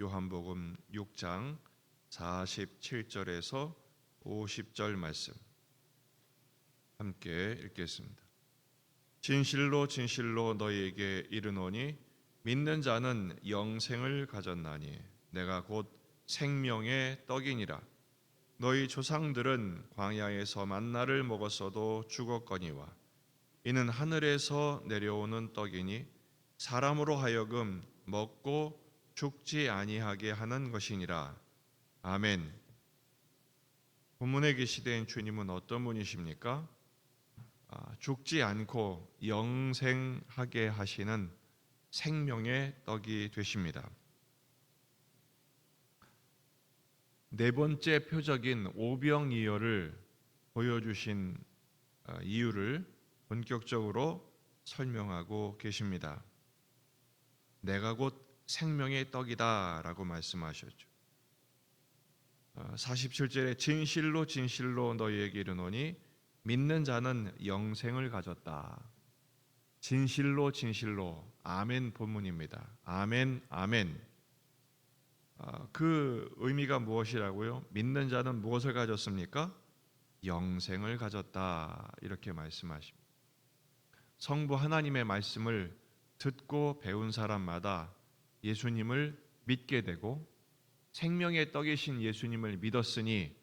요한복음 6장 47절에서 50절 말씀 함께 읽겠습니다. 진실로 진실로 너희에게 이르노니 믿는 자는 영생을 가졌나니 내가 곧 생명의 떡이니라. 너희 조상들은 광야에서 만나를 먹었어도 죽었거니와 이는 하늘에서 내려오는 떡이니 사람으로 하여금 먹고 죽지 아니하게 하는 것이니라. 아멘. 본문에 계시된 주님은 어떤 분이십니까? 죽지 않고 영생하게 하시는 생명의 떡이 되십니다. 네 번째 표적인 오병이어를 보여주신 이유를 본격적으로 설명하고 계십니다. 내가 곧 생명의 떡이다 라고 말씀하셨죠. 47절에 진실로 진실로 너희에게 이르노니 믿는 자는 영생을 가졌다. 진실로 진실로 아멘 본문입니다. 아멘 아멘. 그 의미가 무엇이라고요? 믿는 자는 무엇을 가졌습니까? 영생을 가졌다 이렇게 말씀하십니다. 성부 하나님의 말씀을 듣고 배운 사람마다 예수님을 믿게 되고 생명의 떡이신 예수님을 믿었으니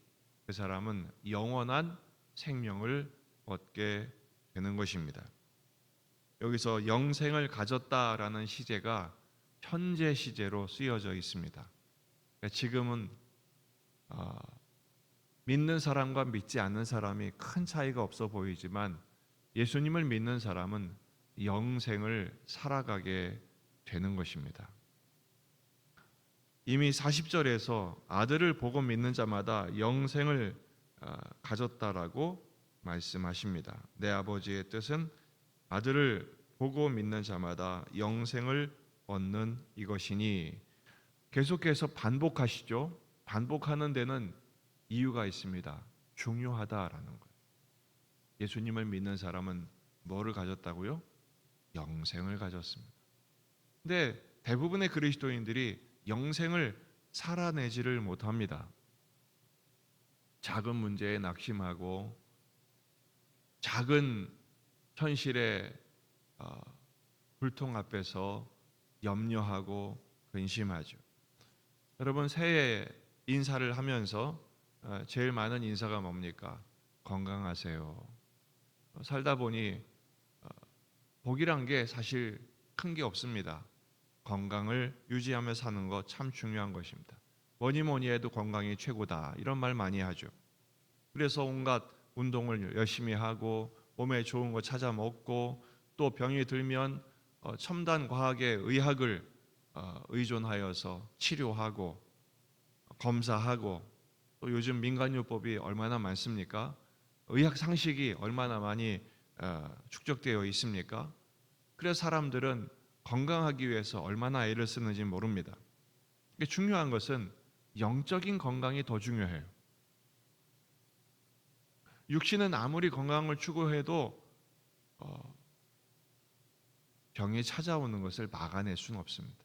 그 사람은 영원한 생명을 얻게 되는 것입니다. 여기서 영생을 가졌다라는 시제가 현재 시제로 쓰여져 있습니다. 지금은 믿는 사람과 믿지 않는 사람이 큰 차이가 없어 보이지만 예수님을 믿는 사람은 영생을 살아가게 되는 것입니다. 이미 40절에서 아들을 보고 믿는 자마다 영생을 가졌다라고 말씀하십니다. 내 아버지의 뜻은 아들을 보고 믿는 자마다 영생을 얻는 이것이니 계속해서 반복하시죠. 반복하는 데는 이유가 있습니다. 중요하다라는 거예요. 예수님을 믿는 사람은 뭐를 가졌다고요? 영생을 가졌습니다. 근데 대부분의 그리스도인들이 영생을 살아내지를 못합니다. 작은 문제에 낙심하고 작은 현실의 불통 앞에서 염려하고 근심하죠. 여러분 새해 인사를 하면서 제일 많은 인사가 뭡니까? 건강하세요. 살다 보니 복이란 게 사실 큰 게 없습니다. 건강을 유지하며 사는 거 참 중요한 것입니다. 뭐니 해도 건강이 최고다 이런 말 많이 하죠. 그래서 온갖 운동을 열심히 하고 몸에 좋은 거 찾아 먹고 또 병이 들면 첨단 과학의 의학을 의존하여서 치료하고 검사하고 또 요즘 민간요법이 얼마나 많습니까? 의학 상식이 얼마나 많이 축적되어 있습니까? 그래서 사람들은 건강하기 위해서 얼마나 애를 쓰는지 모릅니다. 중요한 것은 영적인 건강이 더 중요해요. 육신은 아무리 건강을 추구해도 병이 찾아오는 것을 막아낼 수는 없습니다.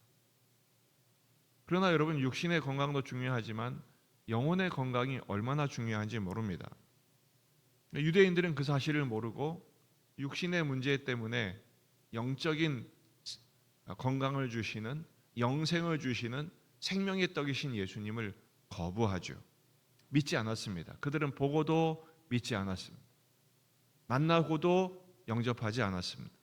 그러나 여러분 육신의 건강도 중요하지만 영혼의 건강이 얼마나 중요한지 모릅니다. 유대인들은 그 사실을 모르고 육신의 문제 때문에 영적인 건강을 주시는 영생을 주시는 생명의 떡이신 예수님을 거부하죠. 믿지 않았습니다. 그들은 보고도 믿지 않았습니다. 만나고도 영접하지 않았습니다.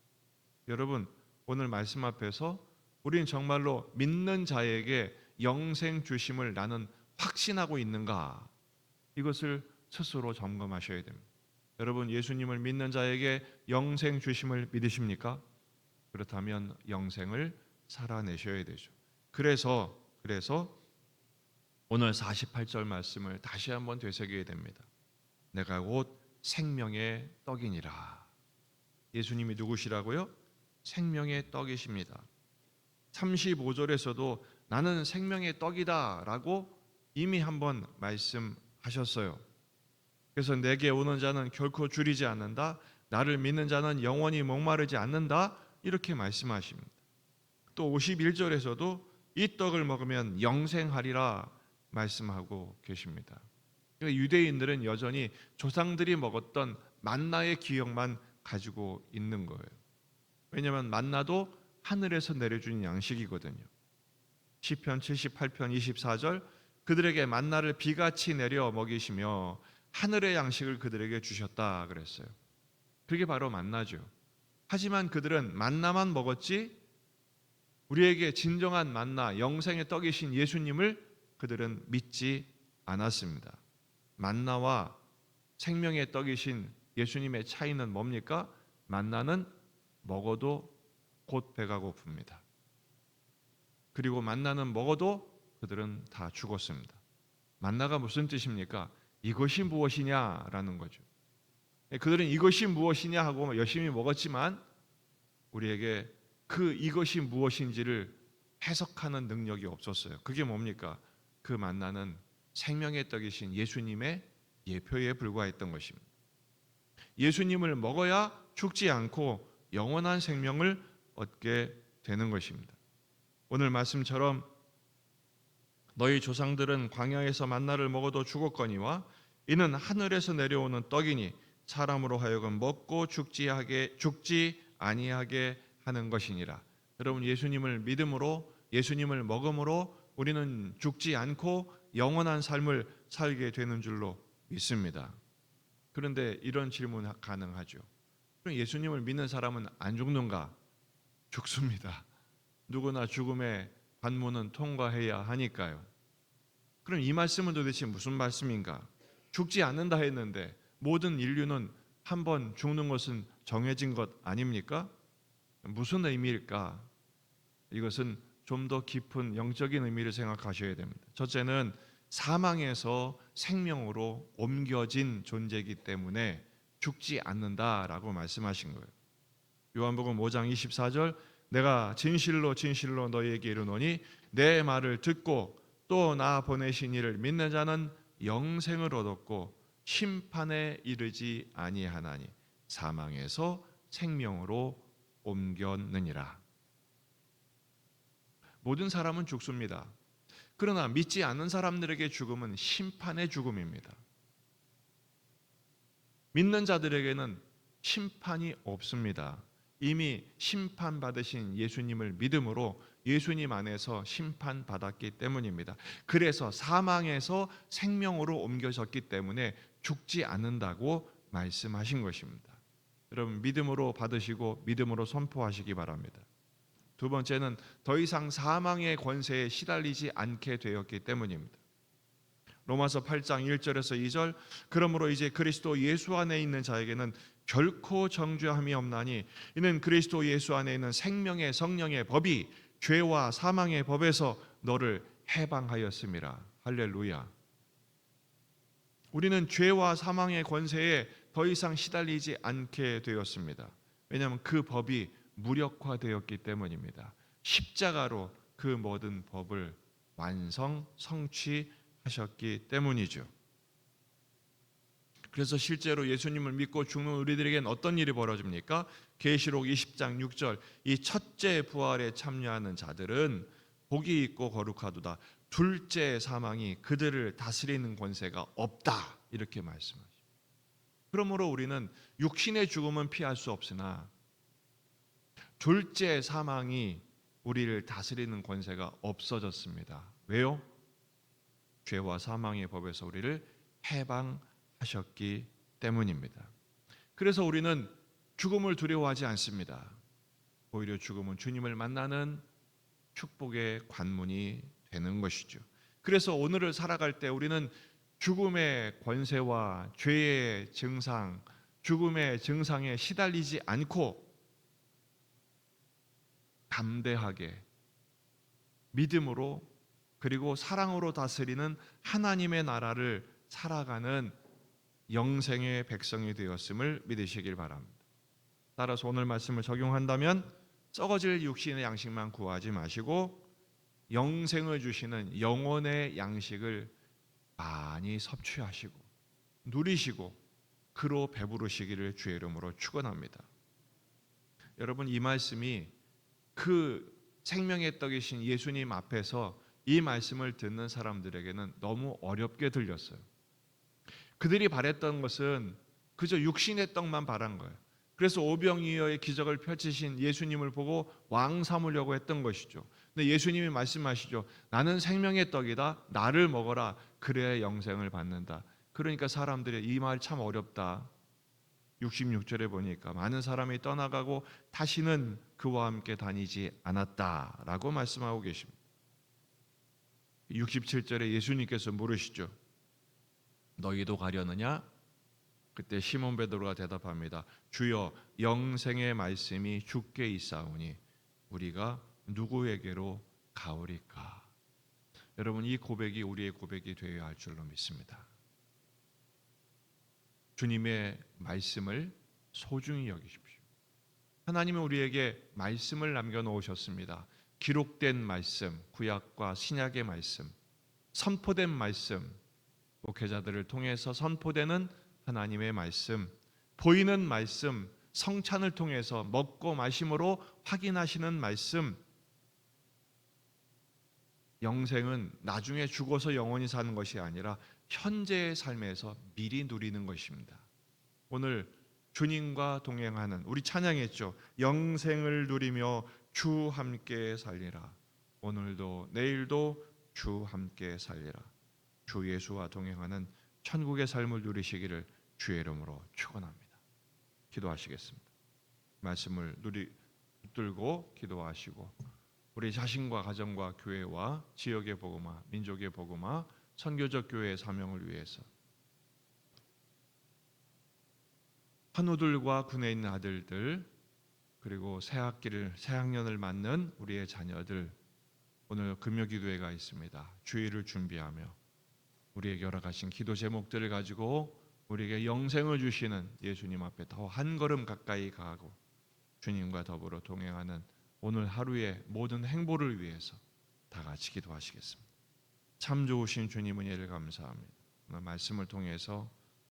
여러분 오늘 말씀 앞에서 우리는 정말로 믿는 자에게 영생 주심을 나는 확신하고 있는가? 이것을 스스로 점검하셔야 됩니다. 여러분 예수님을 믿는 자에게 영생 주심을 믿으십니까? 그렇다면 영생을 살아내셔야 되죠. 그래서 오늘 48절 말씀을 다시 한번 되새겨야 됩니다. 내가 곧 생명의 떡이니라. 예수님이 누구시라고요? 생명의 떡이십니다. 35절에서도 나는 생명의 떡이다 라고 이미 한번 말씀하셨어요. 그래서 내게 오는 자는 결코 줄이지 않는다. 나를 믿는 자는 영원히 목마르지 않는다. 이렇게 말씀하십니다. 또 51절에서도 이 떡을 먹으면 영생하리라 말씀하고 계십니다. 그러니까 유대인들은 여전히 조상들이 먹었던 만나의 기억만 가지고 있는 거예요. 왜냐하면 만나도 하늘에서 내려준 양식이거든요. 시편 78편 24절 그들에게 만나를 비같이 내려 먹이시며 하늘의 양식을 그들에게 주셨다 그랬어요. 그게 바로 만나죠. 하지만 그들은 만나만 먹었지 우리에게 진정한 만나, 영생의 떡이신 예수님을 그들은 믿지 않았습니다. 만나와 생명의 떡이신 예수님의 차이는 뭡니까? 만나는 먹어도 곧 배가 고픕니다. 그리고 만나는 먹어도 그들은 다 죽었습니다. 만나가 무슨 뜻입니까? 이것이 무엇이냐라는 거죠. 그들은 이것이 무엇이냐 하고 열심히 먹었지만 우리에게 그 이것이 무엇인지를 해석하는 능력이 없었어요. 그게 뭡니까? 그 만나는 생명의 떡이신 예수님의 예표에 불과했던 것입니다. 예수님을 먹어야 죽지 않고 영원한 생명을 얻게 되는 것입니다. 오늘 말씀처럼 너희 조상들은 광야에서 만나를 먹어도 죽었거니와 이는 하늘에서 내려오는 떡이니 사람으로 하여금 먹고 죽지 아니하게 하는 것이니라. 여러분 예수님을 믿음으로 예수님을 먹음으로 우리는 죽지 않고 영원한 삶을 살게 되는 줄로 믿습니다. 그런데 이런 질문 가능하죠. 그럼 예수님을 믿는 사람은 안 죽는가? 죽습니다. 누구나 죽음의 관문은 통과해야 하니까요. 그럼 이 말씀은 도대체 무슨 말씀인가? 죽지 않는다 했는데 모든 인류는 한 번 죽는 것은 정해진 것 아닙니까? 무슨 의미일까? 이것은 좀 더 깊은 영적인 의미를 생각하셔야 됩니다. 첫째는 사망에서 생명으로 옮겨진 존재이기 때문에 죽지 않는다라고 말씀하신 거예요. 요한복음 5장 24절 내가 진실로 진실로 너희에게 이르노니 내 말을 듣고 또 나 보내신 이를 믿는 자는 영생을 얻었고 심판에 이르지 아니하나니 사망에서 생명으로 옮겼느니라. 모든 사람은 죽습니다. 그러나 믿지 않는 사람들에게 죽음은 심판의 죽음입니다. 믿는 자들에게는 심판이 없습니다. 이미 심판받으신 예수님을 믿음으로 예수님 안에서 심판받았기 때문입니다. 그래서 사망에서 생명으로 옮겨졌기 때문에 죽지 않는다고 말씀하신 것입니다. 여러분 믿음으로 받으시고 믿음으로 선포하시기 바랍니다. 두 번째는 더 이상 사망의 권세에 시달리지 않게 되었기 때문입니다. 로마서 8장 1절에서 2절 그러므로 이제 그리스도 예수 안에 있는 자에게는 결코 정죄함이 없나니 이는 그리스도 예수 안에 있는 생명의 성령의 법이 죄와 사망의 법에서 너를 해방하였음이라. 할렐루야. 우리는 죄와 사망의 권세에 더 이상 시달리지 않게 되었습니다. 왜냐하면 그 법이 무력화되었기 때문입니다. 십자가로 그 모든 법을 성취하셨기 때문이죠. 그래서 실제로 예수님을 믿고 죽는 우리들에게는 어떤 일이 벌어집니까? 계시록 20장 6절 이 첫째 부활에 참여하는 자들은 복이 있고 거룩하도다. 둘째 사망이 그들을 다스리는 권세가 없다. 이렇게 말씀하십니다. 그러므로 우리는 육신의 죽음은 피할 수 없으나 둘째 사망이 우리를 다스리는 권세가 없어졌습니다. 왜요? 죄와 사망의 법에서 우리를 해방하셨기 때문입니다. 그래서 우리는 죽음을 두려워하지 않습니다. 오히려 죽음은 주님을 만나는 축복의 관문이 되는 것이죠. 그래서 오늘을 살아갈 때 우리는 죽음의 권세와 죄의 증상, 죽음의 증상에 시달리지 않고 담대하게 믿음으로 그리고 사랑으로 다스리는 하나님의 나라를 살아가는 영생의 백성이 되었음을 믿으시길 바랍니다. 따라서 오늘 말씀을 적용한다면 썩어질 육신의 양식만 구하지 마시고 영생을 주시는 영혼의 양식을 많이 섭취하시고 누리시고 그로 배부르시기를 주의 이름으로 축원합니다. 여러분 이 말씀이 그 생명의 떡이신 예수님 앞에서 이 말씀을 듣는 사람들에게는 너무 어렵게 들렸어요. 그들이 바랬던 것은 그저 육신의 떡만 바란 거예요. 그래서 오병이어의 기적을 펼치신 예수님을 보고 왕 삼으려고 했던 것이죠. 근데 예수님이 말씀하시죠. 나는 생명의 떡이다. 나를 먹어라. 그래야 영생을 받는다. 그러니까 사람들이 이 말 참 어렵다. 66절에 보니까 많은 사람이 떠나가고 다시는 그와 함께 다니지 않았다라고 말씀하고 계십니다. 67절에 예수님께서 물으시죠. 너희도 가려느냐? 그때 시몬 베드로가 대답합니다. 주여, 영생의 말씀이 주께 있사오니 우리가 누구에게로 가오리까? 여러분, 이 고백이 우리의 고백이 되어야 할 줄로 믿습니다. 주님의 말씀을 소중히 여기십시오. 하나님은 우리에게 말씀을 남겨놓으셨습니다. 기록된 말씀, 구약과 신약의 말씀, 선포된 말씀, 목회자들을 통해서 선포되는 하나님의 말씀, 보이는 말씀, 성찬을 통해서 먹고 마심으로 확인하시는 말씀. 영생은 나중에 죽어서 영원히 사는 것이 아니라 현재의 삶에서 미리 누리는 것입니다. 오늘 주님과 동행하는, 우리 찬양했죠. 영생을 누리며 주 함께 살리라. 오늘도 내일도 주 함께 살리라. 주 예수와 동행하는 천국의 삶을 누리시기를 주의 이름으로 축원합니다. 기도하시겠습니다. 말씀을 붙들고 기도하시고 우리 자신과 가정과 교회와 지역의 복음화, 민족의 복음화, 선교적 교회의 사명을 위해서 환우들과 군에 있는 아들들, 그리고 새학년을 맞는 우리의 자녀들, 오늘 금요기도회가 있습니다. 주일을 준비하며 우리에게 허락하신 기도 제목들을 가지고 우리에게 영생을 주시는 예수님 앞에 더 한 걸음 가까이 가고 주님과 더불어 동행하는 오늘 하루의 모든 행보를 위해서 다 같이 기도하시겠습니다. 참 좋으신 주님 은혜를 감사합니다. 오늘 말씀을 통해서